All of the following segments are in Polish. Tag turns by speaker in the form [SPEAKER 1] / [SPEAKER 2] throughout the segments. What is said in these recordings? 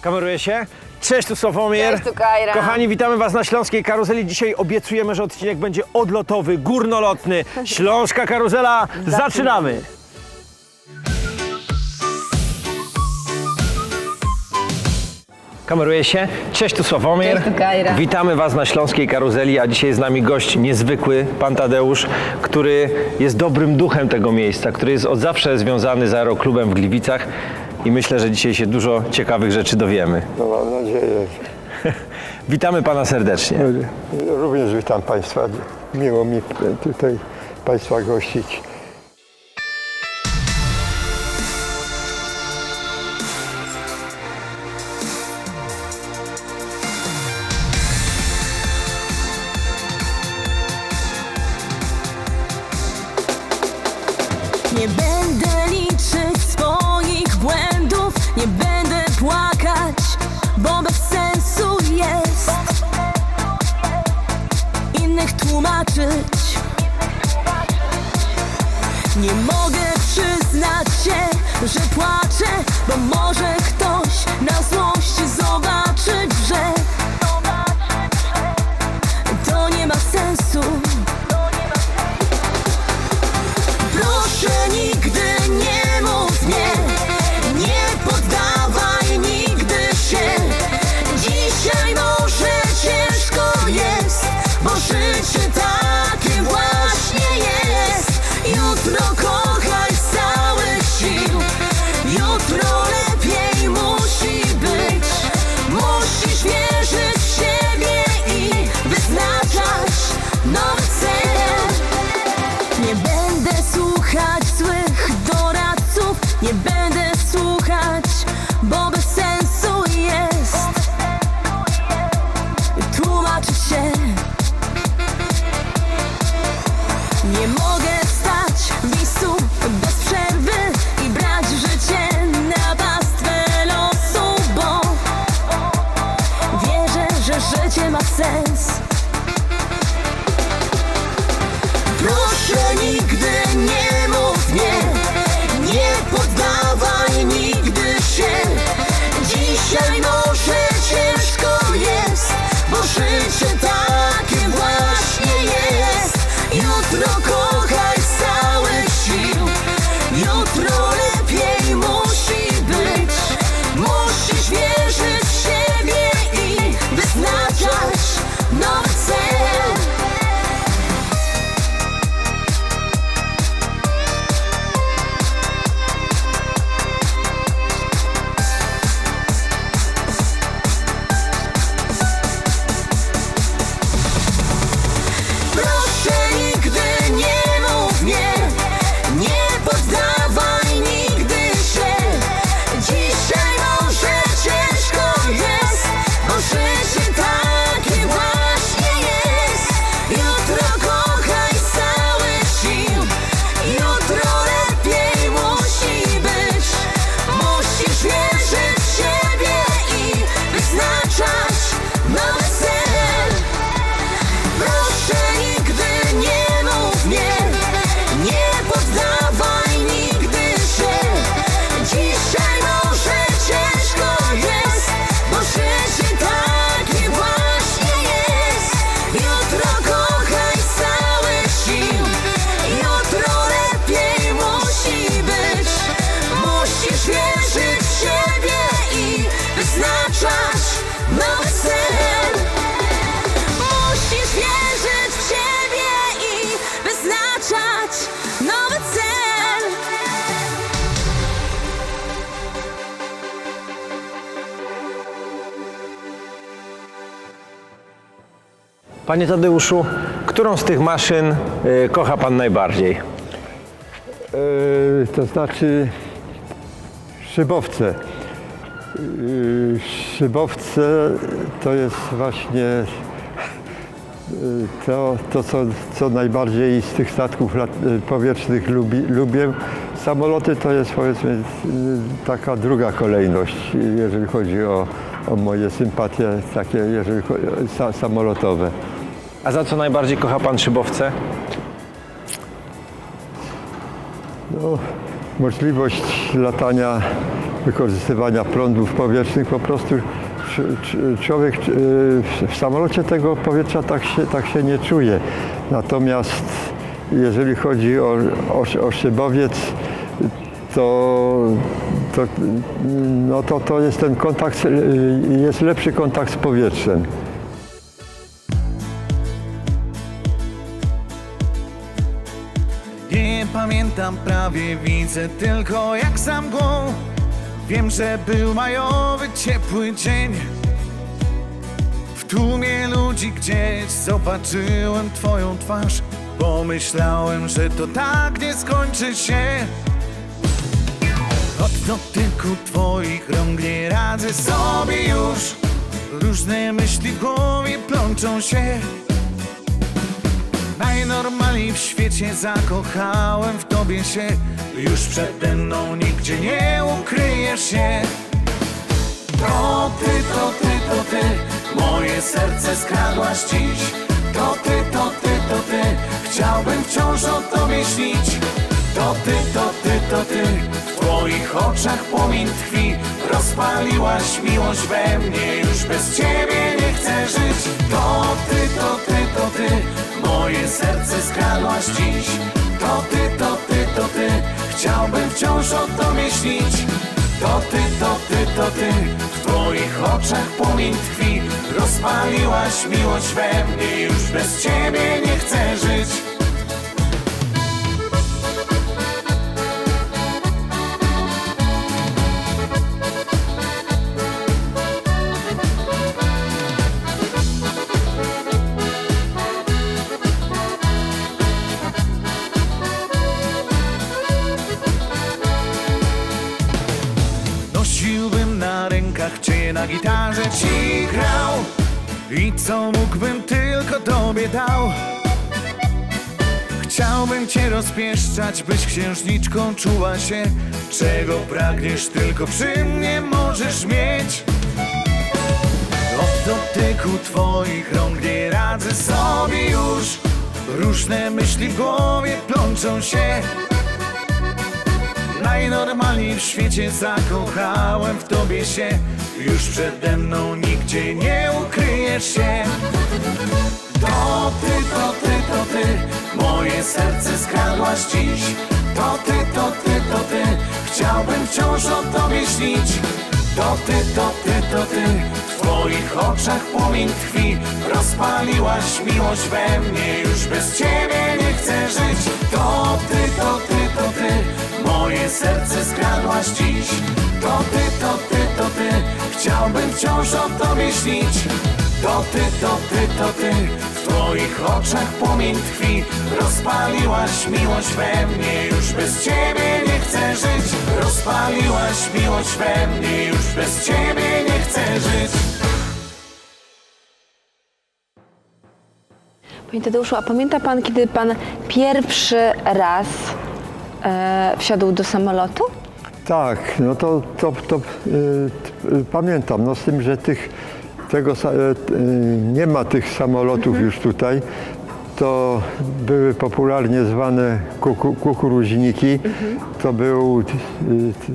[SPEAKER 1] Kameruje się? Cześć, tu Sławomir.
[SPEAKER 2] Cześć, tu Kajra.
[SPEAKER 1] Kochani, witamy Was na Śląskiej Karuzeli. Dzisiaj obiecujemy, że odcinek będzie odlotowy, górnolotny. Śląska Karuzela, zaczynamy! Kameruje się? Cześć, tu Sławomir.
[SPEAKER 2] Cześć, tu Kajra.
[SPEAKER 1] Witamy Was na Śląskiej Karuzeli, a dzisiaj z nami gość niezwykły, pan Tadeusz, który jest dobrym duchem tego miejsca, który jest od zawsze związany z Aeroklubem w Gliwicach i myślę, że dzisiaj się dużo ciekawych rzeczy dowiemy.
[SPEAKER 3] No mam nadzieję.
[SPEAKER 1] Witamy Pana serdecznie.
[SPEAKER 3] Również witam Państwa. Miło mi tutaj Państwa gościć.
[SPEAKER 4] Nie będę liczyć swoich błędów, nie będę płakać, bo bez sensu jest innych tłumaczyć. Nie mogę przyznać się, że płaczę, bo może ktoś na złość zobaczyć, że to nie ma sensu. Proszę, nigdy nie mów nie, nie poddawaj nigdy się. Dzisiaj może ciężko jest, bo życie takie właśnie jest. Jutro kochaj z całych sił, jutro lepiej musi być. Musisz wierzyć w siebie i wyznaczać nowy cel. Nie będę słuchać złych doradców, nie będę słuchać, bo bez sensu jest tłumaczyć się. Nie mogę stać w miejscu bez przerwy i brać życie na pastwę losu, bo wierzę, że życie ma sens. Proszę, nigdy nie mów nie, nie poddawaj nigdy się. Dzisiaj może ciężko jest, bo życie takie właśnie jest. Jutro kochaj z całych sił, jutro lepiej musi być. Musisz wierzyć w siebie i wyznaczać nowy cel. Proszę, nigdy nie mów nie, nie poddawaj nigdy się. Dzisiaj może ciężko jest, bo życie takie właśnie jest. Jutro kochaj z całych sił, jutro lepiej musi być. Musisz wierzyć w siebie i wyznaczać nowy cel. Proszę, nigdy nie mów nie, nie poddawaj nigdy się. Dzisiaj może ciężko jest, bo życie takie właśnie jest. Jutro kochaj z całych sił, jutro lepiej musi być. Musisz wierzyć w siebie i wyznaczać nowy cel. Musisz wierzyć w siebie i wyznaczać nowy cel.
[SPEAKER 1] Panie Tadeuszu, którą z tych maszyn kocha Pan najbardziej?
[SPEAKER 3] To znaczy szybowce. Szybowce to jest właśnie to co najbardziej z tych statków powietrznych lubię. Samoloty to jest, powiedzmy, taka druga kolejność, jeżeli chodzi o moje sympatie takie, jeżeli chodzi samolotowe.
[SPEAKER 1] A za co najbardziej kocha Pan szybowce?
[SPEAKER 3] No, możliwość latania wykorzystywania prądów powietrznych. Po prostu człowiek w samolocie tego powietrza tak się nie czuje. Natomiast jeżeli chodzi o szybowiec, to jest ten kontakt, jest lepszy kontakt z powietrzem.
[SPEAKER 2] Nie pamiętam prawie, widzę tylko jak za mgłą. Wiem, że był majowy, ciepły dzień. W tłumie ludzi gdzieś zobaczyłem twoją twarz. Pomyślałem, że to tak nie skończy się. Od dotyku twoich rąk nie radzę sobie już. Różne myśli w głowie plączą się. Najnormalniej w świecie zakochałem w tobie się. Już przede mną nigdzie nie ukryjesz się. To ty, to ty, to ty, moje serce skradłaś dziś. To ty, to ty, to ty, chciałbym wciąż o tobie śnić. To ty, to ty, to ty, w twoich oczach płomień tkwi. Rozpaliłaś miłość we mnie, już bez ciebie nie chcę żyć. To ty, to ty, to ty, moje serce skradłaś dziś. To ty, to ty, to ty, chciałbym wciąż o tobie śnić. To ty, to ty, to ty, w twoich oczach płomień tkwi. Rozpaliłaś miłość we mnie, już bez ciebie nie chcę żyć. Nosiłbym na rękach cię, na gitarze ci grał i co mógłbym tylko tobie dał. Chciałbym cię rozpieszczać, byś księżniczką czuła się. Czego pragniesz, tylko przy mnie możesz mieć. Od dotyku twoich rąk nie radzę sobie już. Różne myśli w głowie plączą się. Najnormalniej w świecie zakochałem w tobie się. Już przede mną nigdzie nie ukryjesz się. To ty, to ty, to ty, moje serce skradłaś dziś. To ty, to ty, to ty, chciałbym wciąż o tobie śnić. To ty, to ty, to ty, w twoich oczach płomień tkwi. Rozpaliłaś miłość we mnie, już bez ciebie nie chcę żyć. To ty, to ty, to ty, moje serce skradłaś dziś. To ty, to ty, to ty, chciałbym wciąż o tobie śnić. To ty, to ty, to ty, w twoich oczach płomień tkwi. Rozpaliłaś miłość we mnie, już bez ciebie nie chcę żyć. Rozpaliłaś miłość we mnie, już bez ciebie nie chcę żyć.
[SPEAKER 5] Panie Tadeuszu, a pamięta pan, kiedy pan pierwszy raz wsiadł do samolotu?
[SPEAKER 3] Tak, no to pamiętam, no z tym, że nie ma tych samolotów już tutaj. To były popularnie zwane kukuruźniki. To był,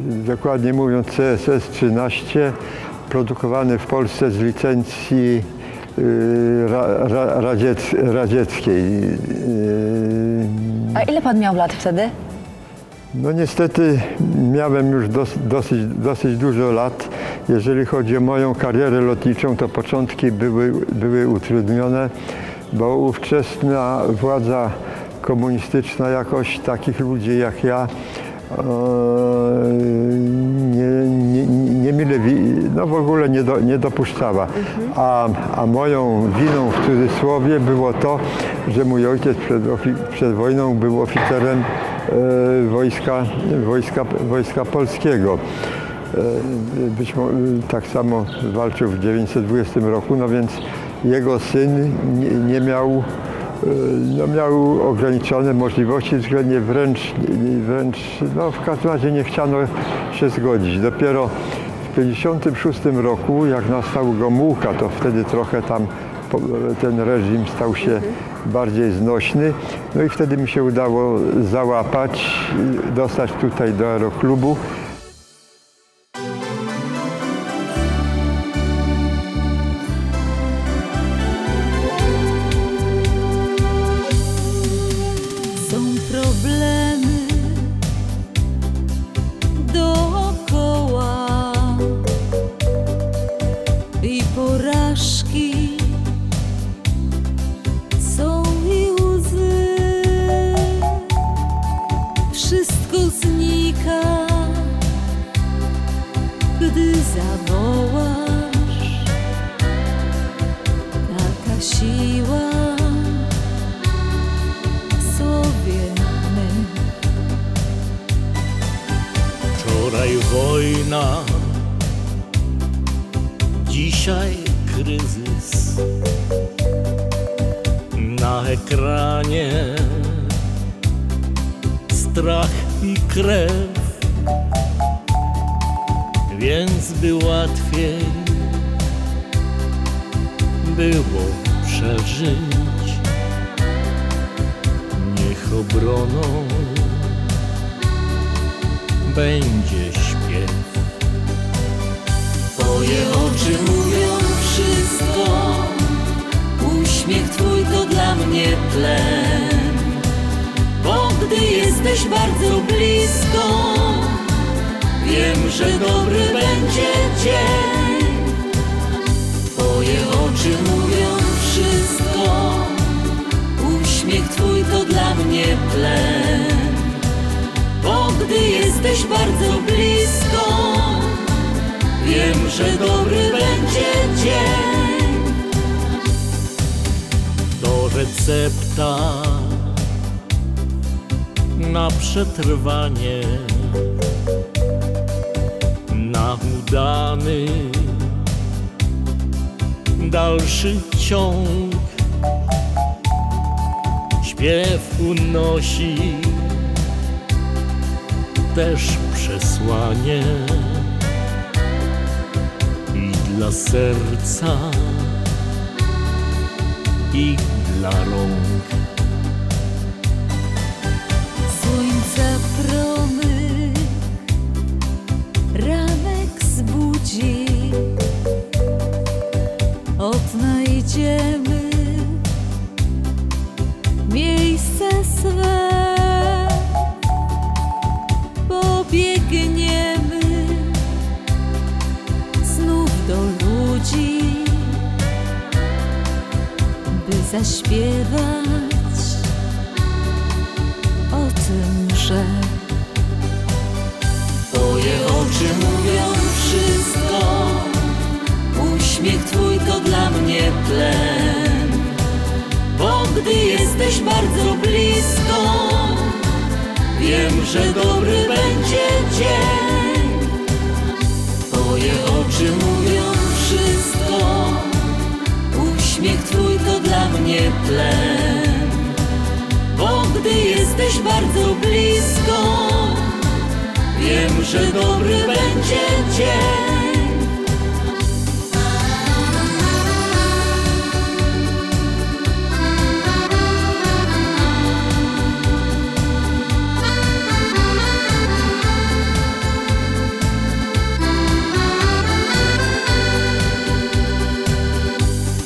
[SPEAKER 3] dokładnie mówiąc, CSS-13, produkowany w Polsce z licencji radzieckiej.
[SPEAKER 5] A ile pan miał lat wtedy?
[SPEAKER 3] No niestety miałem już dosyć dużo lat. Jeżeli chodzi o moją karierę lotniczą, to początki były utrudnione, bo ówczesna władza komunistyczna jakoś takich ludzi jak ja no w ogóle nie dopuszczała. A moją winą w cudzysłowie było to, że mój ojciec przed wojną był oficerem wojska polskiego. Być może tak samo walczył w 1920 roku, no więc jego syn miał ograniczone możliwości względnie wręcz no w każdym razie nie chciano się zgodzić. Dopiero w 1956 roku, jak nastał Gomułka, to wtedy trochę tam ten reżim stał się bardziej znośny. No i wtedy mi się udało załapać, dostać tutaj do aeroklubu.
[SPEAKER 4] wszystko znika, gdy zawołasz. Taka siła w słowie mym.
[SPEAKER 6] Wczoraj wojna, dzisiaj kryzys. Na ekranie strach i krew, więc by łatwiej było przeżyć. Niech obroną będzie śpiew.
[SPEAKER 4] Twoje oczy mówią wszystko, uśmiech twój to dla mnie tlen. Bo gdy jesteś bardzo blisko, wiem, że dobry będzie dzień. Twoje oczy mówią wszystko, uśmiech twój to dla mnie tlen. Bo gdy jesteś bardzo blisko, wiem, że dobry będzie dzień.
[SPEAKER 6] To recepta na przetrwanie, na udany dalszy ciąg. Śpiew unosi też przesłanie i dla serca, i dla rąk.
[SPEAKER 4] Słońca promyk ranek zbudzi, odnajdziemy miejsce swe, pobiegniemy znów do ludzi, by zaśpiewać o tym, że twoje oczy mówią wszystko, uśmiech twój to dla mnie tlen. Bo gdy jesteś bardzo blisko, wiem, że dobry będzie dzień. Twoje oczy mówią wszystko, uśmiech twój to dla mnie tlen. Bo gdy jesteś bardzo blisko, wiem, że dobry będzie dzień.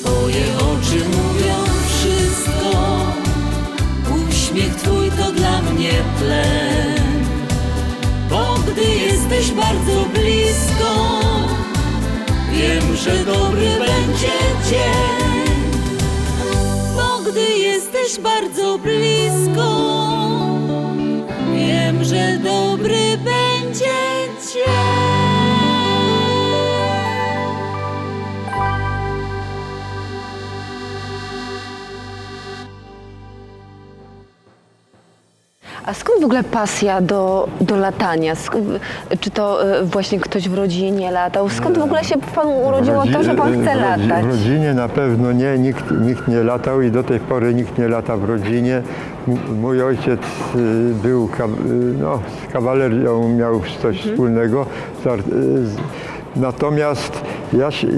[SPEAKER 4] Twoje oczy mówią wszystko, uśmiech twój to dla mnie tlen. Bo gdy jesteś bardzo blisko, wiem, że dobry będzie dzień. Bo gdy jesteś bardzo blisko, wiem, że dobry będzie dzień.
[SPEAKER 5] A skąd w ogóle pasja do latania? Czy to właśnie ktoś w rodzinie latał? Skąd w ogóle się panu urodziło to, że pan chce latać?
[SPEAKER 3] W rodzinie na pewno nie, nikt nie latał i do tej pory nikt nie lata w rodzinie. Mój ojciec był, z kawalerią miał coś wspólnego. Natomiast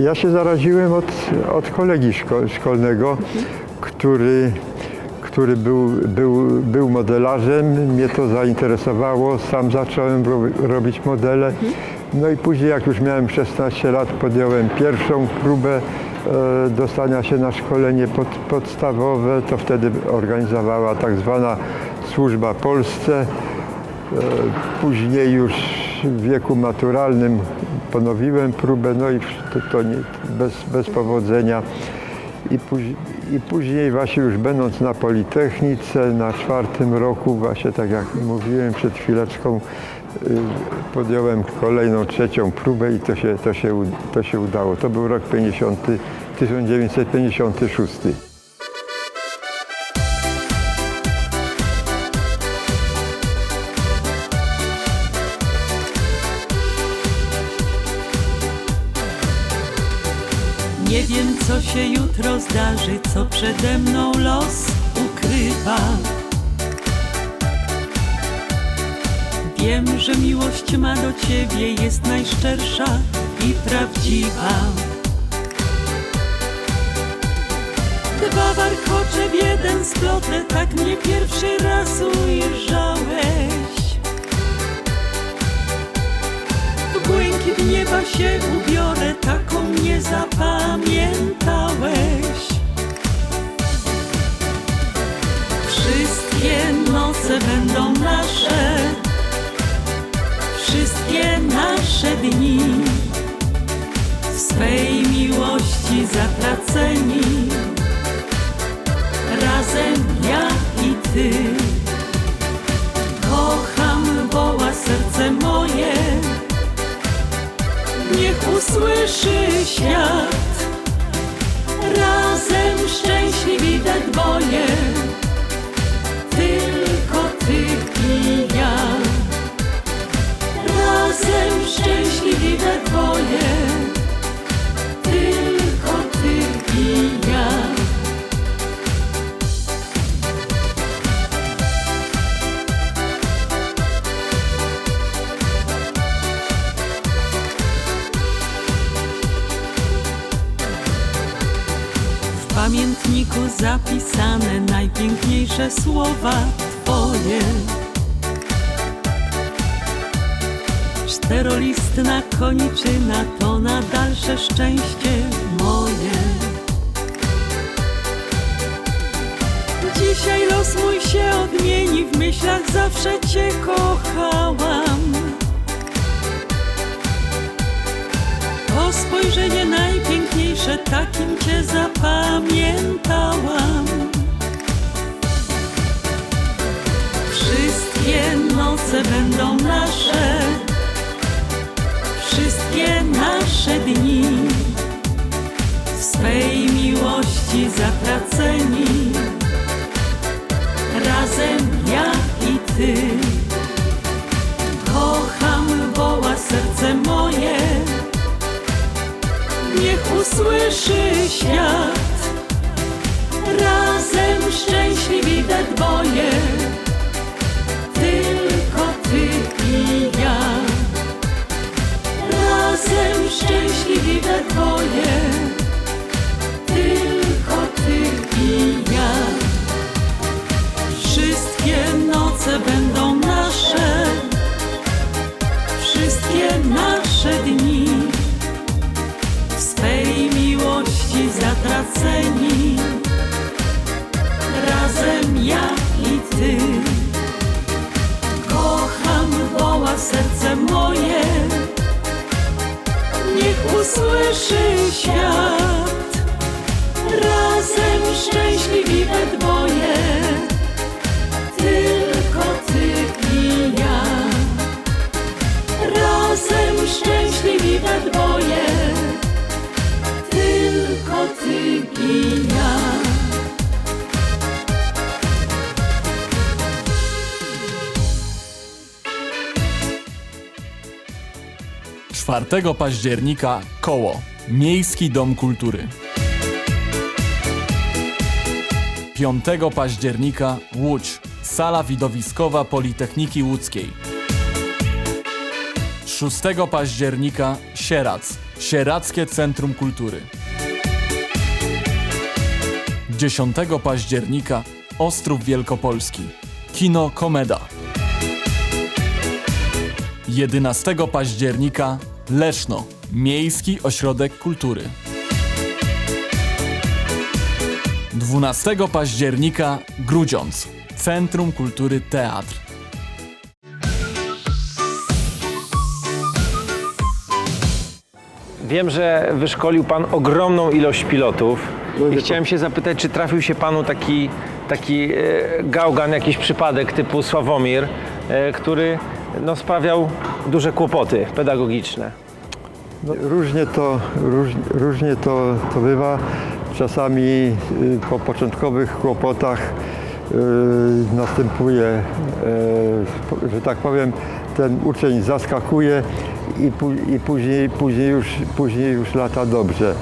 [SPEAKER 3] ja się zaraziłem od kolegi szkolnego, który był modelarzem, mnie to zainteresowało, sam zacząłem robić modele. No i później, jak już miałem 16 lat, podjąłem pierwszą próbę dostania się na szkolenie podstawowe. To wtedy organizowała tak zwana służba Polsce. Później już w wieku maturalnym ponowiłem próbę, no i to bez powodzenia. I później właśnie już będąc na Politechnice, na 4. roku, właśnie tak jak mówiłem przed chwileczką, podjąłem kolejną, 3. próbę i to się udało. To był rok 1956.
[SPEAKER 7] Nie wiem, co się jutro zdarzy, co przede mną los ukrywa. Wiem, że miłość ma do ciebie jest najszczersza i prawdziwa. 2 warkocze w jeden splotę, tak mnie pierwszy raz ujrzałeś. W błękit nieba się ubiorę, taką mnie zapamiętałeś. Wszystkie noce będą nasze, wszystkie nasze dni, w swej miłości zatraceni, razem ja i ty. Kocham, woła serce moje, niech usłyszy świat. Razem szczęśliwi we dwoje, tylko ty i ja. Razem szczęśliwi we dwoje, tylko ty i ja. W pamiętniku zapisane najpiękniejsze słowa twoje. 4-listna koniczyna to na dalsze szczęście moje. Dzisiaj los mój się odmieni, w myślach zawsze cię kochałam. To spojrzenie najpiękniejsze, takim cię zapamiętałam. Wszystkie noce będą nasze, wszystkie nasze dni, w swej miłości zatraceni, razem ja i ty. Kocham, woła serce moje, niech usłyszy świat. Razem szczęśliwi we dwoje, tylko ty i ja. Razem szczęśliwi we dwoje, tylko ty i ja. Wszystkie noce będą nasze, wszystkie nasze dni, w swej miłości zatraceni, razem ja i ty. Kocham, woła serce moje, niech usłyszy świat. Razem szczęśliwi we dwoje, tylko ty i ja. Razem szczęśliwi we dwoje, tylko ty i ja.
[SPEAKER 8] 4 października Koło, Miejski Dom Kultury. 5 października Łódź, Sala Widowiskowa Politechniki Łódzkiej. 6 października Sieradz, Sieradzkie Centrum Kultury. 10 października Ostrów Wielkopolski, Kino Komeda. 11 października Leszno, Miejski Ośrodek Kultury. 12 października Grudziądz, Centrum Kultury Teatr.
[SPEAKER 1] Wiem, że wyszkolił pan ogromną ilość pilotów I chciałem się zapytać, czy trafił się panu taki gałgan, jakiś przypadek typu Sławomir, który no, sprawiał duże kłopoty pedagogiczne.
[SPEAKER 3] No, różnie to bywa. Czasami po początkowych kłopotach następuje, że tak powiem, ten uczeń zaskakuje i później już lata dobrze.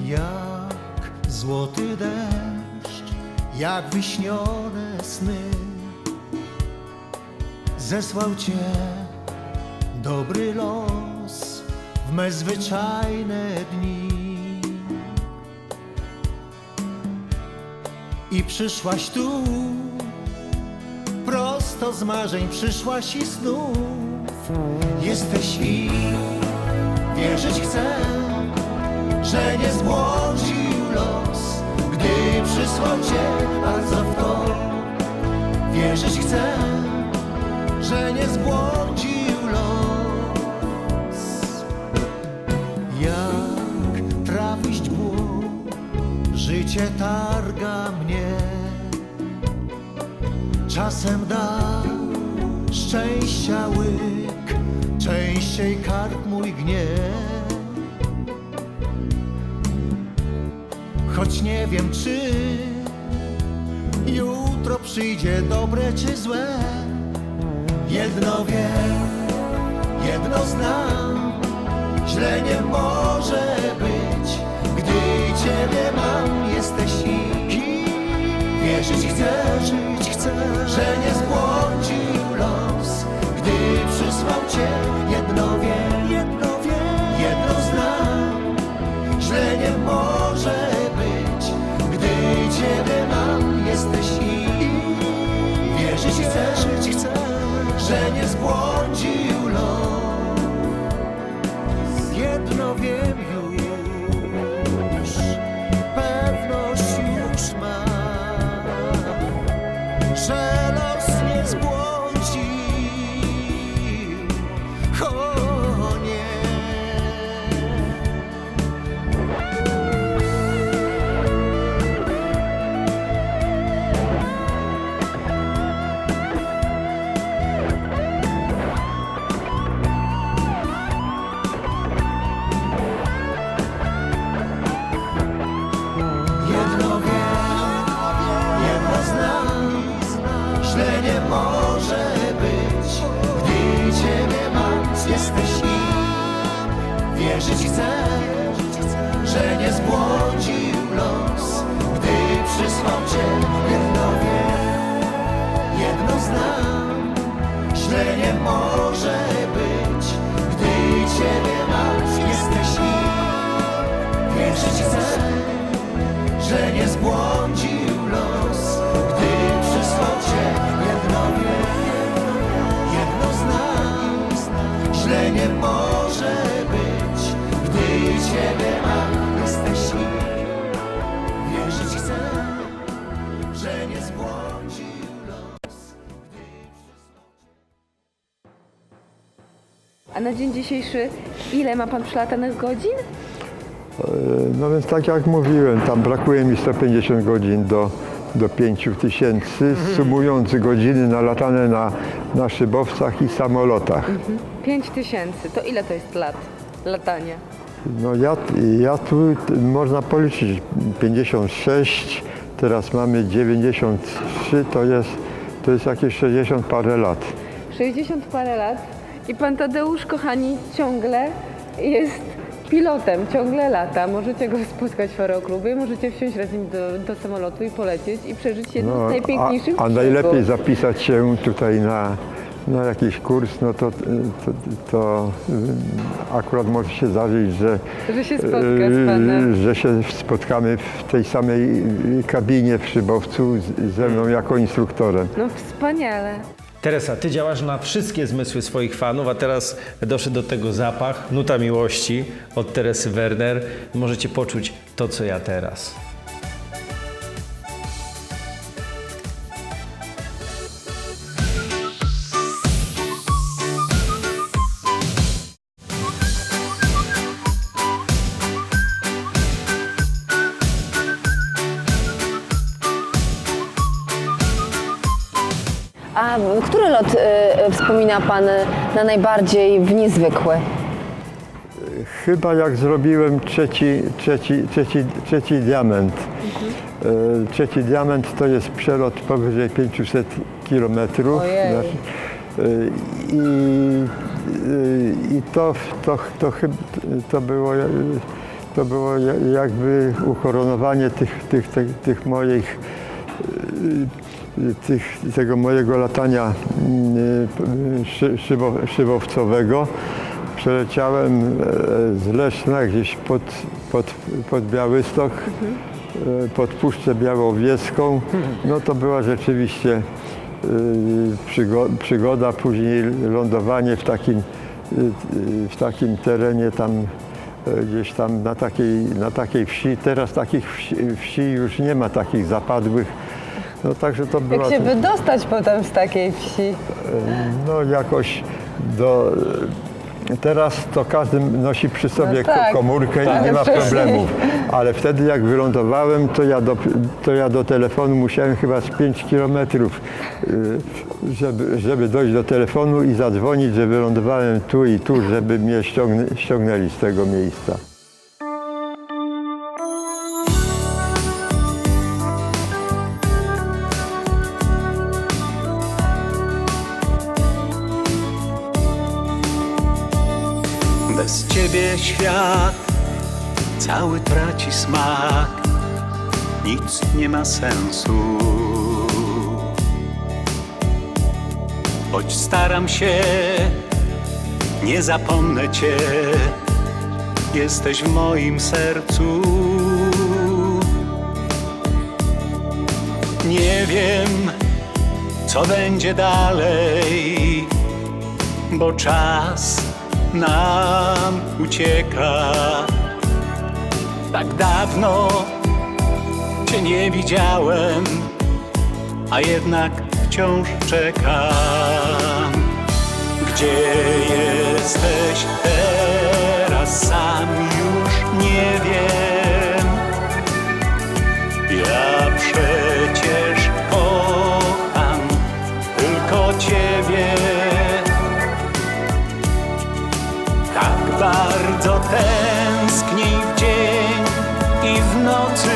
[SPEAKER 2] Jak złoty deszcz, jak wyśnione sny, zesłał Cię dobry los w me zwyczajne dni. I przyszłaś tu, prosto z marzeń przyszłaś i snów. Jesteś i wierzyć chcę, że nie zbłądził los, gdy przysłał Cię bardzo w to. Wierzyć chcę, że nie zbłądził los. Jak trafić błąd, życie targa mnie. Czasem da szczęścia łyk, częściej kark mój gniew. Choć nie wiem, czy jutro przyjdzie dobre czy złe. Jedno wiem, jedno znam, źle nie może być, gdy Ciebie mam. Jesteś i wierzyć chcę, że nie zbłądził los, gdy przysłał Cię. Jedno wiem, jedno znam, źle nie może być, gdy Ciebie mam. Jesteś i wierzyć chcę, że nie zbłądził los. Jedno wiem już, pewność już mam, że los nie zbłądził. O nie. Jedno wiem, jedno znam, źle nie może być, gdy Ciebie mam. Jesteś i wierzyć chcę, że nie zbłądził los, gdy przysłał Cię. Jedno wiem, jedno znam, źle nie może być, gdy Ciebie mam. Jesteś i wierzyć chcę, że nie zbłądził los, gdy przysłał Cię. Jedno wiem, jedno znam, źle nie może być, gdy Ciebie mam. Jesteś i wierzyć chcę, że nie zbłądził los, gdy przysłał Cię.
[SPEAKER 5] A na dzień dzisiejszy ile ma pan przylatanych godzin?
[SPEAKER 3] No więc tak jak mówiłem, tam brakuje mi 150 godzin do 5000, sumując godziny nalatane na szybowcach i samolotach.
[SPEAKER 5] 5000, to ile to jest lat latania?
[SPEAKER 3] No ja tu można policzyć 56, teraz mamy 93, to jest jakieś 60 parę lat.
[SPEAKER 5] 60 parę lat i pan Tadeusz, kochani, ciągle jest pilotem, ciągle lata. Możecie go spotkać w aeroklubie, możecie wsiąść razem do samolotu i polecieć i przeżyć jedno z najpiękniejszych
[SPEAKER 3] a najlepiej
[SPEAKER 5] przygód.
[SPEAKER 3] zapisać się tutaj na jakiś kurs, no to akurat może się zdarzyć,
[SPEAKER 5] Że się spotka z panem.
[SPEAKER 3] że się spotkamy w tej samej kabinie w szybowcu ze mną jako instruktorem.
[SPEAKER 5] No wspaniale.
[SPEAKER 1] Teresa, ty działasz na wszystkie zmysły swoich fanów, a teraz doszedł do tego zapach, nuta miłości od Teresy Werner. Możecie poczuć to, co ja teraz.
[SPEAKER 5] który lot wspomina Pan na najbardziej w niezwykły?
[SPEAKER 3] Chyba jak zrobiłem trzeci diament. Trzeci diament to jest przelot powyżej 500 kilometrów.
[SPEAKER 5] Ojej.
[SPEAKER 3] I to było jakby ukoronowanie tego mojego latania szybowcowego. Przeleciałem z Leszna gdzieś pod Białystok, pod Puszczę Białowieską. No to była rzeczywiście przygoda, później lądowanie w takim terenie tam gdzieś tam na takiej wsi. Teraz takich wsi już nie ma, takich zapadłych. No także to była...
[SPEAKER 5] Jak się wydostać potem z takiej wsi?
[SPEAKER 3] No jakoś teraz to każdy nosi przy sobie komórkę i nie ma problemów. Ale wtedy jak wylądowałem, to ja do telefonu musiałem chyba z 5 kilometrów, żeby dojść do telefonu i zadzwonić, że wylądowałem tu i tu, żeby mnie ściągnęli z tego miejsca.
[SPEAKER 2] Bez ciebie świat cały traci smak, nic nie ma sensu. Choć staram się, nie zapomnę cię, jesteś w moim sercu. Nie wiem, co będzie dalej, bo czas nam ucieka. Tak dawno cię nie widziałem, a jednak wciąż czekam. Gdzie jesteś teraz, sam już nie wiem. Ja przecież kocham tylko ciebie. Tak bardzo tęsknię i w dzień i w nocy,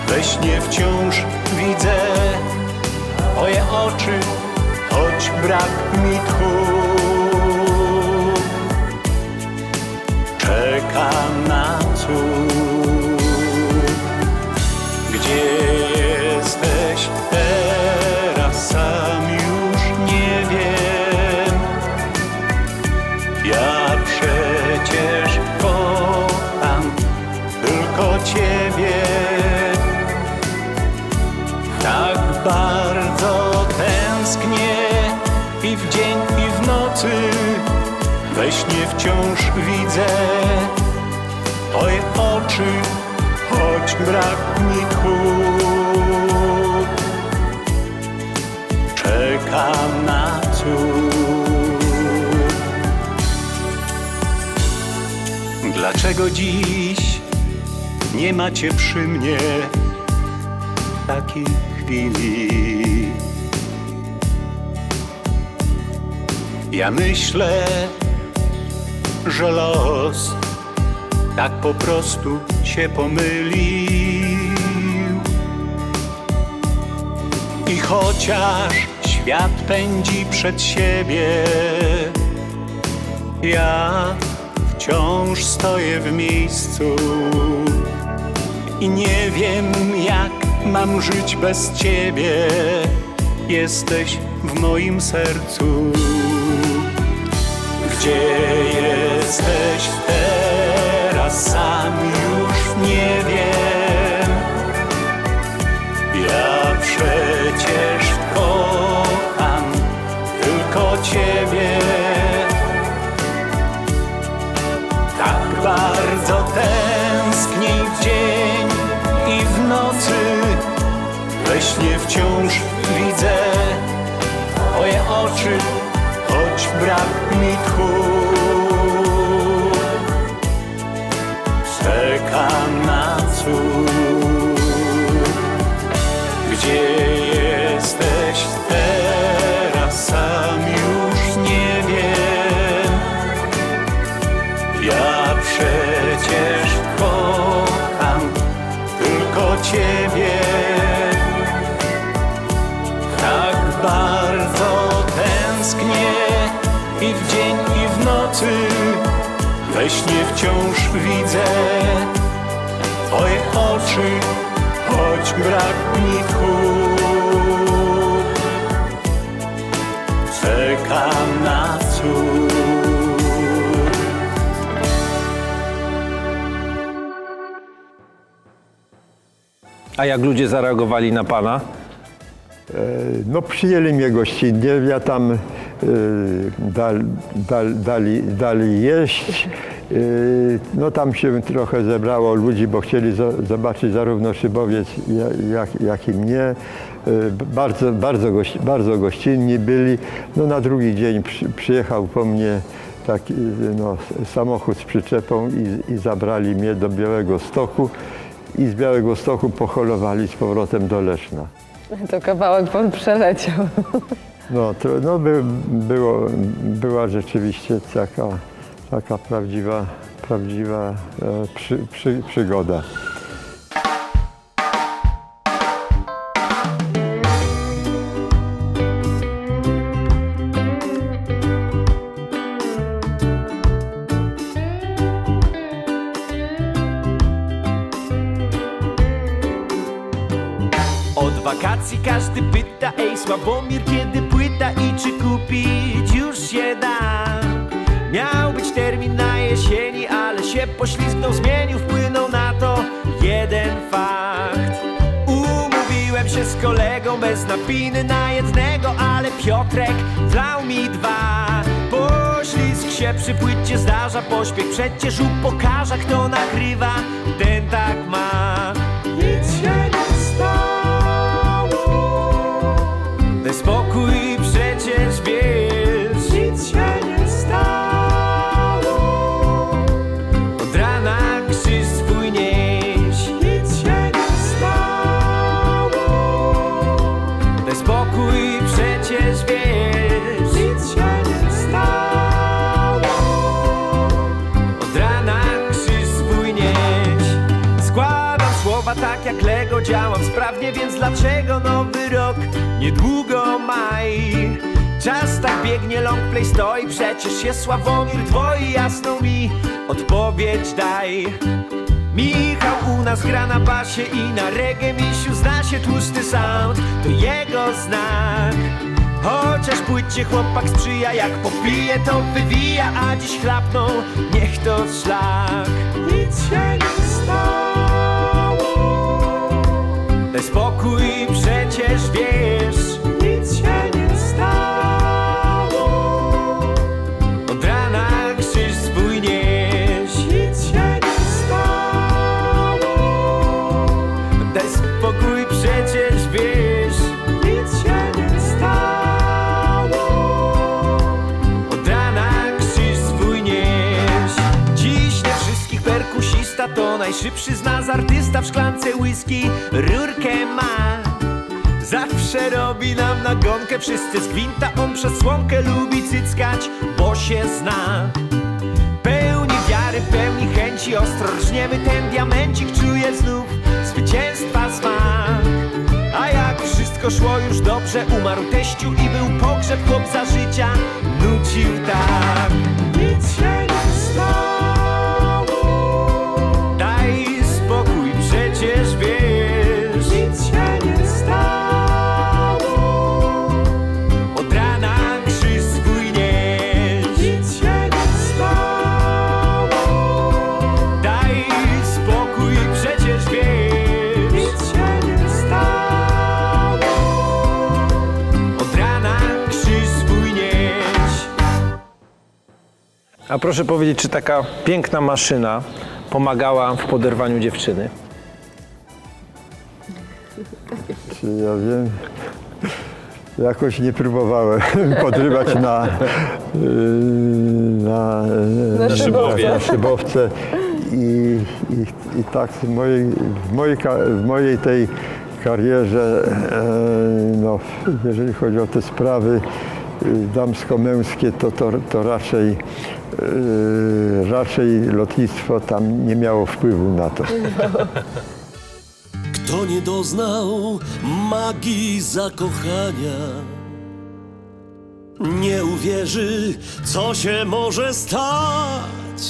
[SPEAKER 2] we śnie wciąż widzę twoje oczy, choć brak mi tchu. Czekam na cud. Gdzie jesteś teraz, sam już nie wiem. Ja przecież kocham tylko ciebie. Tak bardzo tęsknię i w dzień i w nocy, we śnie wciąż widzę twoje oczy, choć brak mi tchu. Czekam na cud. Dlaczego dziś nie macie przy mnie takiej chwili? Ja myślę, że los tak po prostu się pomylił. I chociaż świat pędzi przed siebie, ja wciąż stoję w miejscu i nie wiem, jak mam żyć bez ciebie. Jesteś w moim sercu. Gdzie jesteś teraz, sam już nie wiem. Ja przecież kocham tylko ciebie. Tak bardzo tęsknię i w dzień i w nocy, we śnie wciąż widzę twoje oczy, choć brak mi tchu. Czekam na cud. Gdzie jesteś teraz? Ja przecież kocham tylko Ciebie. Tak bardzo tęsknię i w dzień, i w nocy. We śnie wciąż widzę Twoje oczy, choć brak mi tchu. Czekam na cud.
[SPEAKER 1] A jak ludzie zareagowali na pana?
[SPEAKER 3] No przyjęli mnie gościnnie, ja tam dali jeść. No tam się trochę zebrało ludzi, bo chcieli zobaczyć zarówno Szybowiec, jak i mnie. Bardzo gościnni byli. No na drugi dzień przyjechał po mnie taki samochód z przyczepą i zabrali mnie do Białegostoku i z Białegostoku poholowali z powrotem do Leszna.
[SPEAKER 5] To kawałek pan przeleciał.
[SPEAKER 3] Była rzeczywiście taka prawdziwa przygoda.
[SPEAKER 2] Od wakacji każdy pyta, ej Sławomir, kiedy płyta i czy kupić już się da. Miał być termin na jesieni, ale się poślizgnął, zmienił, wpłynął na to jeden fakt. Umówiłem się z kolegą bez napiny na jednego, ale Piotrek wlał mi dwa. Poślizg się przy płycie zdarza, pośpiech przecież upokarza, kto nagrywa, ten tak ma. Nic się nie stało. Daj spokój, przecież wiesz, nic się nie stało. Od rana krzyż swój nieś, nic się nie stało. Daj spokój, przecież wiesz, nic się nie stało. Od rana krzyż swój nieś. Składam słowa tak jak Lego, działam sprawnie, więc dlaczego nowy rok? Niedługo maj. Czas tak biegnie, long play stoi, przecież jest Sławomir twoi, jasną mi odpowiedź daj. Michał u nas gra na basie i na reggae, misiu zna się, tłusty sound to jego znak. Chociaż płycie chłopak sprzyja, jak popije to wywija, a dziś chlapną, niech to szlak. Nic się nie stało. Daj spokój, przecież wiesz, nic się nie stało. Od rana krzyż swój nieś, nic się nie stało. Daj spokój, przecież wiesz, nic się nie stało. Od rana krzyż swój nieś. Dziś nie wszystkich perkusista to najszybszy z nas artysta, w szklance whisky rurkę ma. Zawsze robi nam nagonkę, wszyscy z gwinta, on przez słomkę lubi cyckać, bo się zna. Pełni wiary, pełni chęci, ostro rżniemy, ten diamencik czuje znów zwycięstwa smak. A jak wszystko szło już dobrze, umarł teściu i był pogrzeb, chłop za życia nucił tak. Nic się nie stało. Daj spokój, przecież wiesz, nic się nie stało. Od rana krzyż swój nieś, nic się nie stało. Daj spokój, przecież wiesz, nic się nie stało. Od rana krzyż swój nieś.
[SPEAKER 1] A proszę powiedzieć, czy taka piękna maszyna pomagała w poderwaniu dziewczyny?
[SPEAKER 3] Czy ja wiem, jakoś nie próbowałem podrywać na szybowce i tak w mojej tej karierze, jeżeli chodzi o te sprawy damsko-męskie, to raczej raczej lotnictwo tam nie miało wpływu na to.
[SPEAKER 9] Kto nie doznał magii zakochania, nie uwierzy, co się może stać,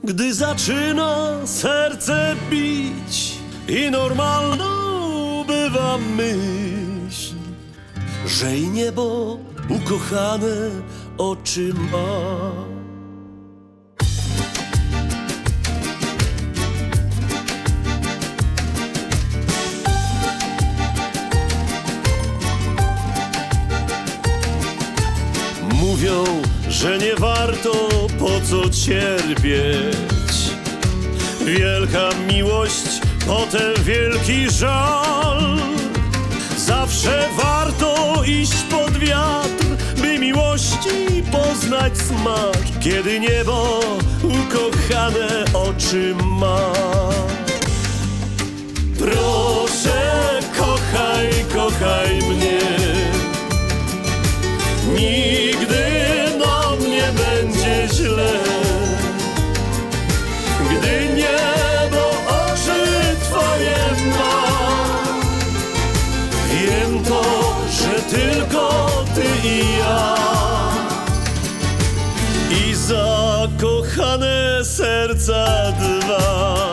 [SPEAKER 9] gdy zaczyna serce bić i normalną bywa myśl, że i niebo ukochane oczy ma. Mówią, że nie warto po co cierpieć. Wielka miłość, potem wielki żal. Zawsze warto iść pod wiatr, by miłości poznać smak, kiedy niebo ukochane oczy ma. Proszę, kochaj, kochaj mnie. Nigdy nam nie będzie źle, gdy niebo oczy Twoje ma. Wiem to, że tylko Ty i ja i zakochane serca dwa.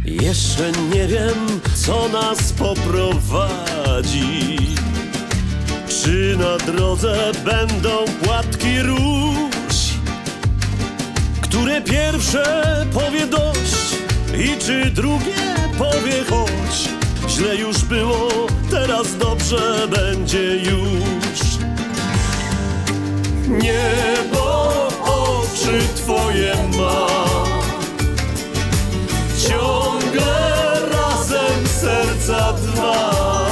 [SPEAKER 9] Jeszcze nie wiem, co nas poprowadzi. Czy na drodze będą płatki róż, które pierwsze powie dość i czy drugie powie chodź. Źle już było, teraz dobrze będzie już. Niebo oczy Twoje ma, ciągle razem serca dwa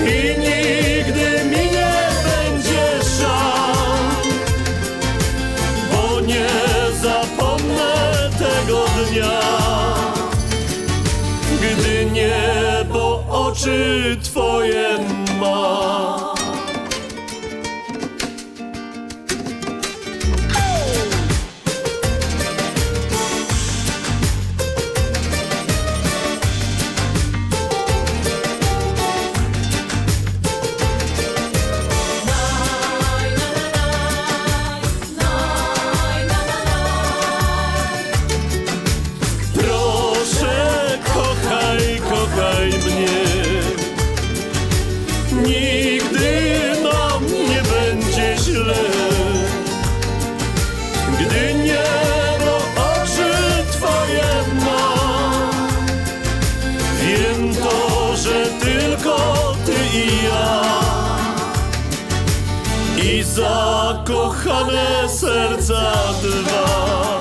[SPEAKER 9] i nigdy mi nie będzie żal, bo nie zapomnę tego dnia, gdy niebo oczy Twoje ma. Kochaj mnie, nigdy nam nie będzie źle, gdy niebo oczy Twoje ma. Wiem to, że tylko Ty i ja i zakochane serca dwa,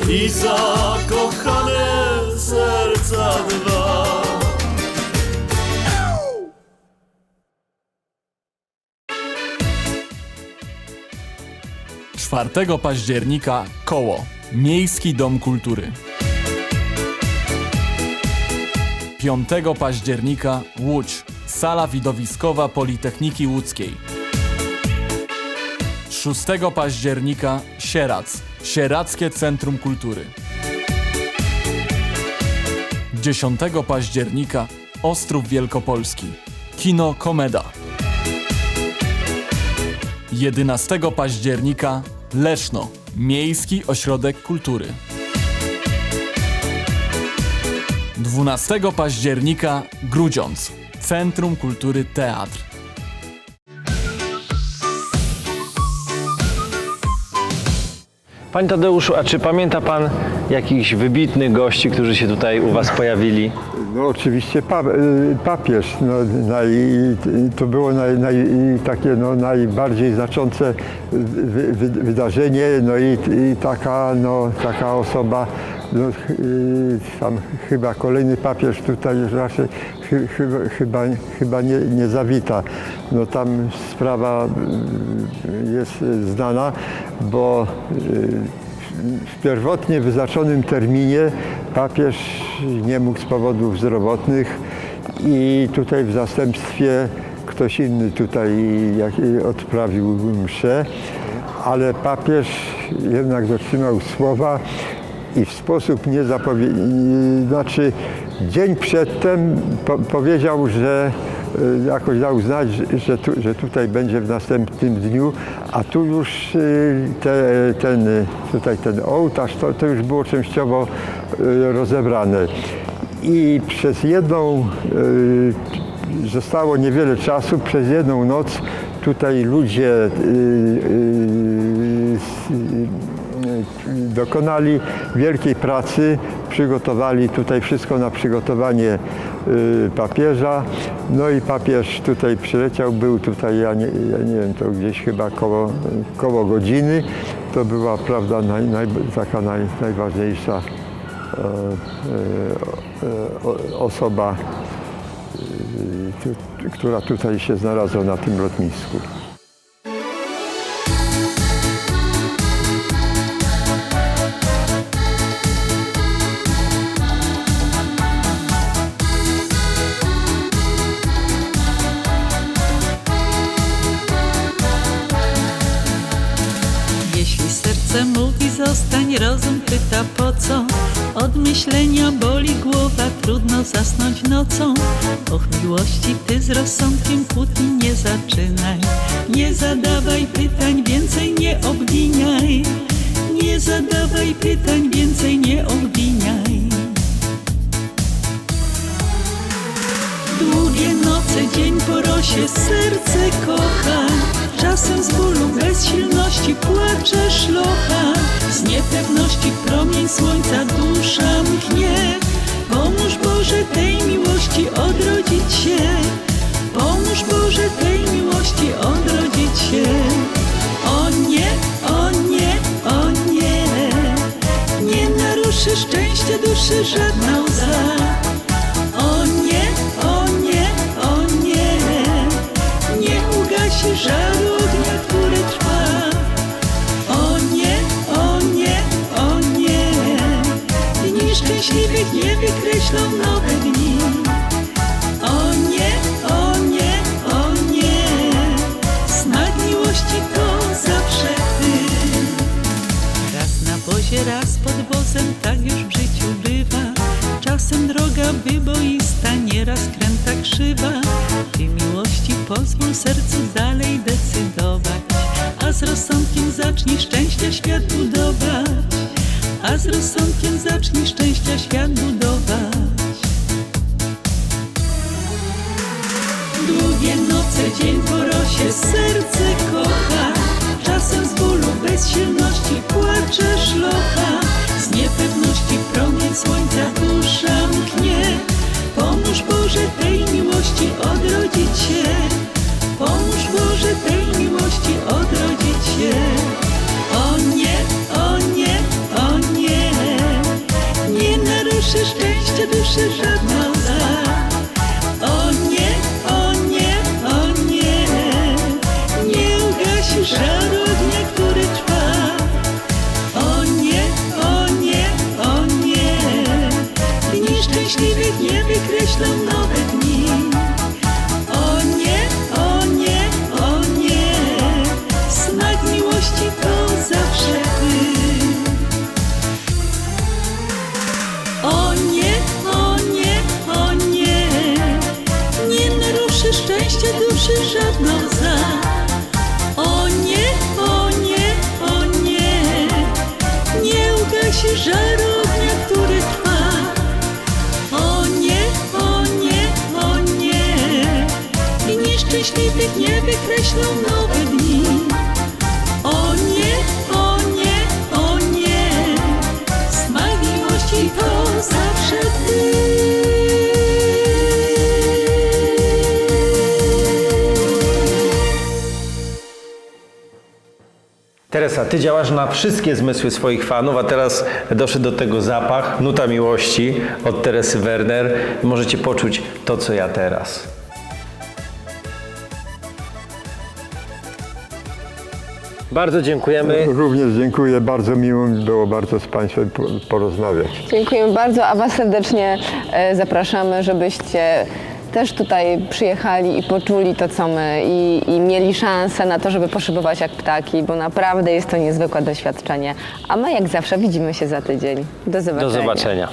[SPEAKER 9] i zakochane serca dwa.
[SPEAKER 8] 4 października Koło, Miejski Dom Kultury. 5 października Łódź, Sala Widowiskowa Politechniki Łódzkiej. 6 października Sierac, Sieradzkie Centrum Kultury. 10 października Ostrów Wielkopolski, Kino Komeda. 11 października Leszno, Miejski Ośrodek Kultury. 12 października Grudziądz, Centrum Kultury Teatr.
[SPEAKER 1] Panie Tadeuszu, a czy pamięta Pan jakichś wybitnych gości, którzy się tutaj u Was pojawili?
[SPEAKER 3] No oczywiście papież, no, to było takie najbardziej znaczące wydarzenie, no i taka osoba, tam chyba kolejny papież tutaj raczej chyba nie zawita. No tam sprawa jest znana, bo w pierwotnie wyznaczonym terminie papież nie mógł z powodów zdrowotnych i tutaj w zastępstwie ktoś inny tutaj odprawił mszę, ale papież jednak dotrzymał słowa i w sposób znaczy dzień przedtem powiedział, że jakoś dał znać, że tutaj będzie w następnym dniu, a tu już ten ołtarz to już było częściowo rozebrane. I przez zostało niewiele czasu, przez jedną noc tutaj ludzie dokonali wielkiej pracy, przygotowali tutaj wszystko na przygotowanie papieża. No i papież tutaj przyleciał, był tutaj, ja nie wiem, to gdzieś chyba koło godziny. To była, prawda, taka najważniejsza osoba, która tutaj się znalazła na tym lotnisku.
[SPEAKER 7] Jeśli serce mówi zostań, rozum pyta po co. Od myślenia boli głowa, trudno zasnąć nocą. Och miłości, ty z rozsądkiem kłótni nie zaczynaj. Nie zadawaj pytań, więcej nie obwiniaj. Nie zadawaj pytań, więcej nie obwiniaj. Długie noce, dzień po rosie, serce kocha. Czasem z bólu, bezsilności płacze szlocha. Z niepewności promień słońca dusza mknie. Pomóż Boże tej miłości odrodzić się. Pomóż Boże tej miłości odrodzić się. O nie, o nie, o nie. Nie naruszy szczęścia duszy żadna łza. O nie, o nie, o nie. Nie ugasi żaru ognia, który trwa. O nie, o nie, o nie. Dni szczęśliwych nie wykreślą nowe dni. O nie, o nie, o nie. Smak miłości to zawsze ty. Raz na wozie, raz pod wozem, tak już w życiu bywa. Czasem droga wyboista, nieraz kręta krzywa. Ty miłości pozwól sercu dalej decydować. A z rozsądkiem zacznij szczęścia świat budować. A z rozsądkiem zacznij szczęścia świat budować. Długie noce, dzień po rosie, serce kocha. Czasem z bólu, bezsilności płacze szlocha. Z niepewności promień słońca dusza mknie. Pomóż Boże tej miłości odrodzić się. Pomóż Boże tej miłości odrodzić się. O nie, o nie, o nie. Nie naruszy szczęścia duszy żadna łza. O nie, o nie, o nie. Nie ugasi żaru ognia, który trwa. O nie, o nie, o nie. Dni szczęśliwych nie wykreślą nowe dni. O nie, o nie, o nie. Smak miłości to zawsze ty. O nie, o nie, o nie. Nie naruszy szczęścia duszy żadna łza. O nie, o nie, o nie. Nie ugasi żaru ognia, który trwa. O nie, o nie, o nie. Dni szczęśliwych nie wykreślą nowe dni. O nie, o nie, o nie. Smak miłości to zawsze ty.
[SPEAKER 1] Teresa, ty działasz na wszystkie zmysły swoich fanów, a teraz doszedł do tego zapach, nuta miłości od Teresy Werner. Możecie poczuć to, co ja teraz. Bardzo dziękujemy.
[SPEAKER 3] Również dziękuję, bardzo miło mi było bardzo z Państwem porozmawiać.
[SPEAKER 5] Dziękujemy bardzo, a Was serdecznie zapraszamy, żebyście też tutaj przyjechali i poczuli to, co my i mieli szansę na to, żeby poszybować jak ptaki, bo naprawdę jest to niezwykłe doświadczenie. A my jak zawsze widzimy się za tydzień. Do zobaczenia.
[SPEAKER 1] Do zobaczenia.